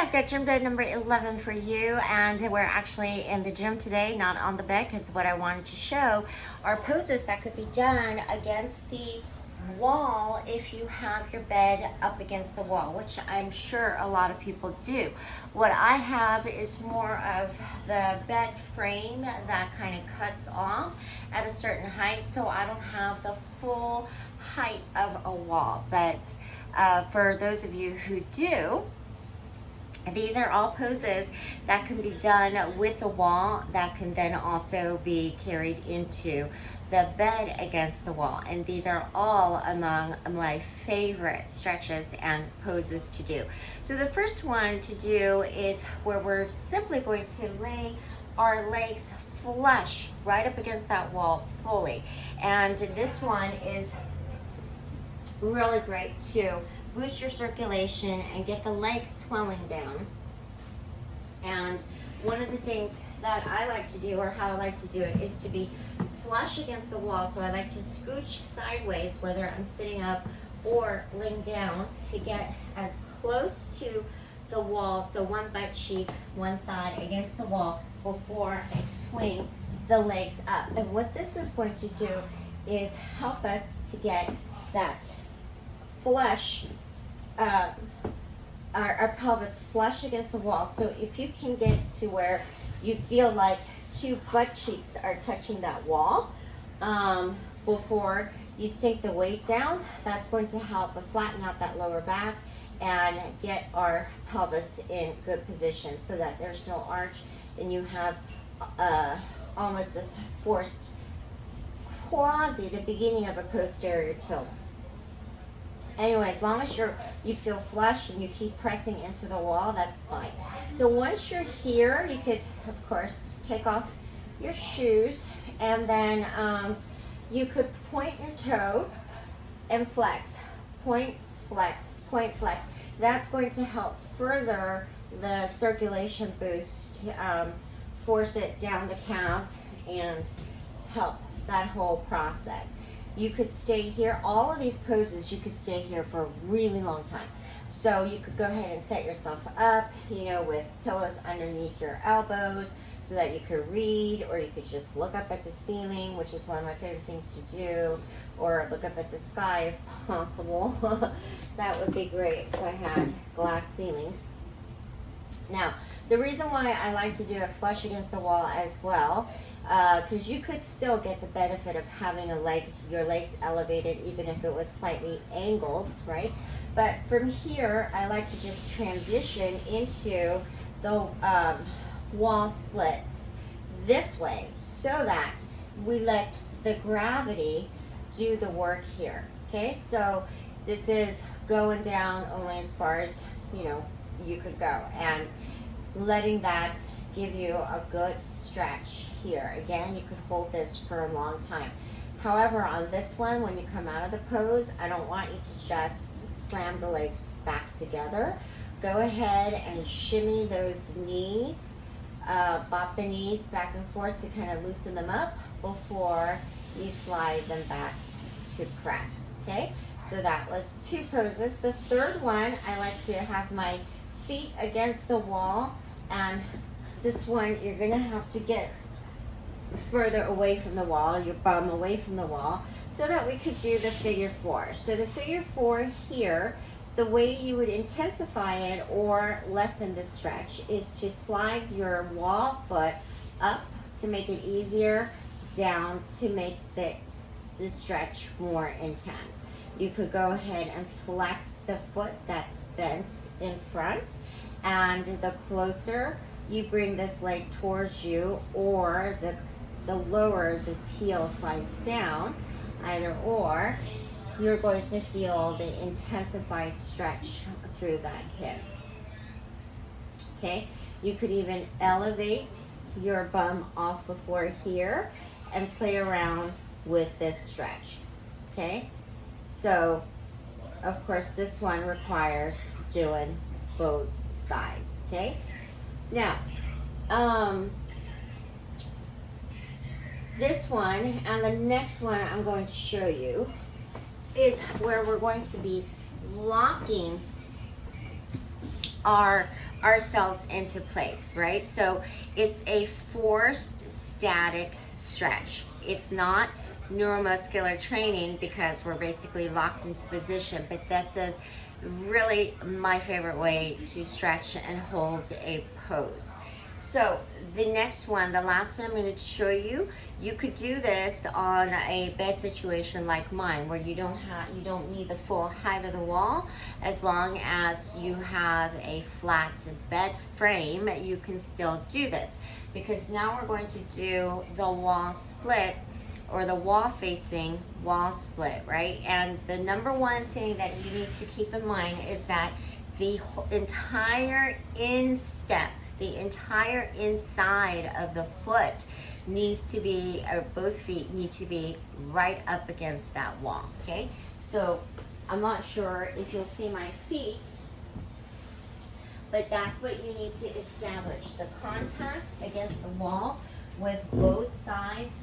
I've got gym bed number 11 for you, and we're actually in the gym today, not on the bed, because what I wanted to show are poses that could be done against the wall if you have your bed up against the wall, which I'm sure a lot of people do. What I have is more of the bed frame that kind of cuts off at a certain height, so I don't have the full height of a wall. But for those of you who do, these are all poses that can be done with a wall that can then also be carried into the bed against the wall. And these are all among my favorite stretches and poses to do. So the first one to do is where we're simply going to lay our legs flush right up against that wall fully. And this one is really great to boost your circulation and get the legs swelling down. And one of the things that I like to do, or how I like to do it, is to be flush against the wall. So I like to scooch sideways, whether I'm sitting up or laying down, to get as close to the wall, so one butt cheek, one thigh against the wall, before I swing the legs up. And what this is going to do is help us to get that flush, our pelvis flush against the wall. So if you can get to where you feel like two butt cheeks are touching that wall before you sink the weight down, that's going to help flatten out that lower back and get our pelvis in good position so that there's no arch and you have almost this forced the beginning of a posterior tilt. Anyway, as long as you feel flush and you keep pressing into the wall, that's fine. So once you're here, you could, of course, take off your shoes, and then you could point your toe and flex. Point, flex, point, flex. That's going to help further the circulation boost, force it down the calves, and help that whole process. You could stay here, all of these poses, you could stay here for a really long time. So you could go ahead and set yourself up, with pillows underneath your elbows so that you could read, or you could just look up at the ceiling, which is one of my favorite things to do, or look up at the sky if possible. That would be great if I had glass ceilings. Now, the reason why I like to do it flush against the wall as well, because you could still get the benefit of having your legs elevated even if it was slightly angled, right? But from here, I like to just transition into the wall splits this way so that we let the gravity do the work here, okay? So this is going down only as far as, you could go, and letting that give you a good stretch here. Again, you could hold this for a long time. However, on this one, when you come out of the pose, I don't want you to just slam the legs back together. Go ahead and shimmy those knees, bop the knees back and forth to kind of loosen them up before you slide them back to press, okay? So that was two poses. The third one, I like to have my feet against the wall, and this one, you're gonna have to get further away from the wall, your bum away from the wall, so that we could do the figure four. So the figure four here, the way you would intensify it or lessen the stretch is to slide your wall foot up to make it easier, down to make the stretch more intense. You could go ahead and flex the foot that's bent in front, and the closer you bring this leg towards you, or the lower this heel slides down, either or, you're going to feel the intensified stretch through that hip. Okay, you could even elevate your bum off the floor here and play around with this stretch. Okay, so of course this one requires doing both sides. Okay, now this one and the next one I'm going to show you is where we're going to be locking our ourselves into place, right? So it's a forced static stretch. It's not neuromuscular training because we're basically locked into position, but this is really my favorite way to stretch and hold a pose. So the next one, the last one I'm going to show you, you could do this on a bed situation like mine, where you don't need the full height of the wall. As long as you have a flat bed frame, you can still do this, because now we're going to do the wall split, or the wall facing wall split, right? And the number one thing that you need to keep in mind is that the entire instep, the entire inside of the foot needs to be, or both feet need to be right up against that wall, okay? So I'm not sure if you'll see my feet, but that's what you need to establish, the contact against the wall with both sides,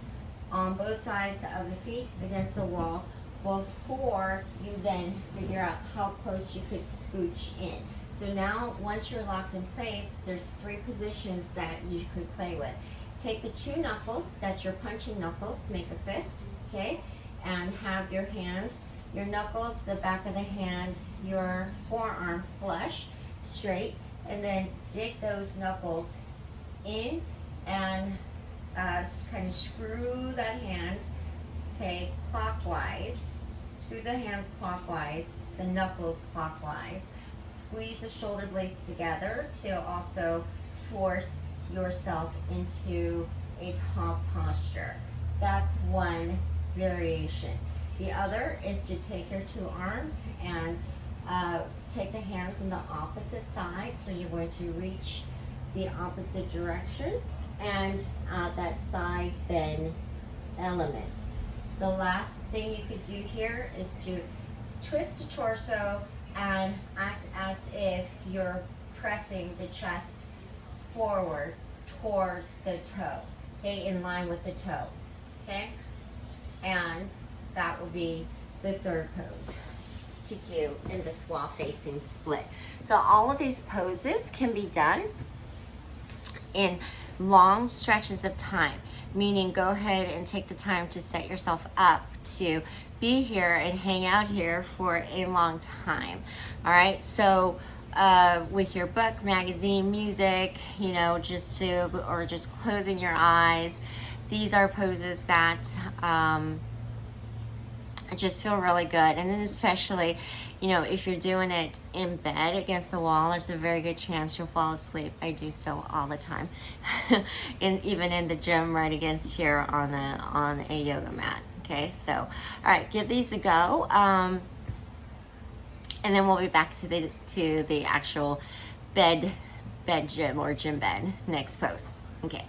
on both sides of the feet against the wall, before you then figure out how close you could scooch in. So now, once you're locked in place, there's 3 positions that you could play with. Take the 2 knuckles, that's your punching knuckles, make a fist, okay? And have your hand, your knuckles, the back of the hand, your forearm flush, straight, and then dig those knuckles in and kind of screw that hand, okay, clockwise. Screw the hands clockwise, the knuckles clockwise. Squeeze the shoulder blades together to also force yourself into a top posture. That's one variation. The other is to take your 2 arms and take the hands in the opposite side. So you're going to reach the opposite direction and that side bend element. The last thing you could do here is to twist the torso and act as if you're pressing the chest forward towards the toe, okay, in line with the toe, okay? And that will be the third pose to do in this wall facing split. So all of these poses can be done in long stretches of time, meaning go ahead and take the time to set yourself up to be here and hang out here for a long time. All right, so with your book, magazine, music, you know, just closing your eyes, these are poses that just feel really good. And then especially, you know, if you're doing it in bed against the wall, there's a very good chance you'll fall asleep. I do so all the time, even in the gym right against here on a yoga mat. Okay, so all right, give these a go, and then we'll be back to the actual bed gym or gym bed next post. Okay.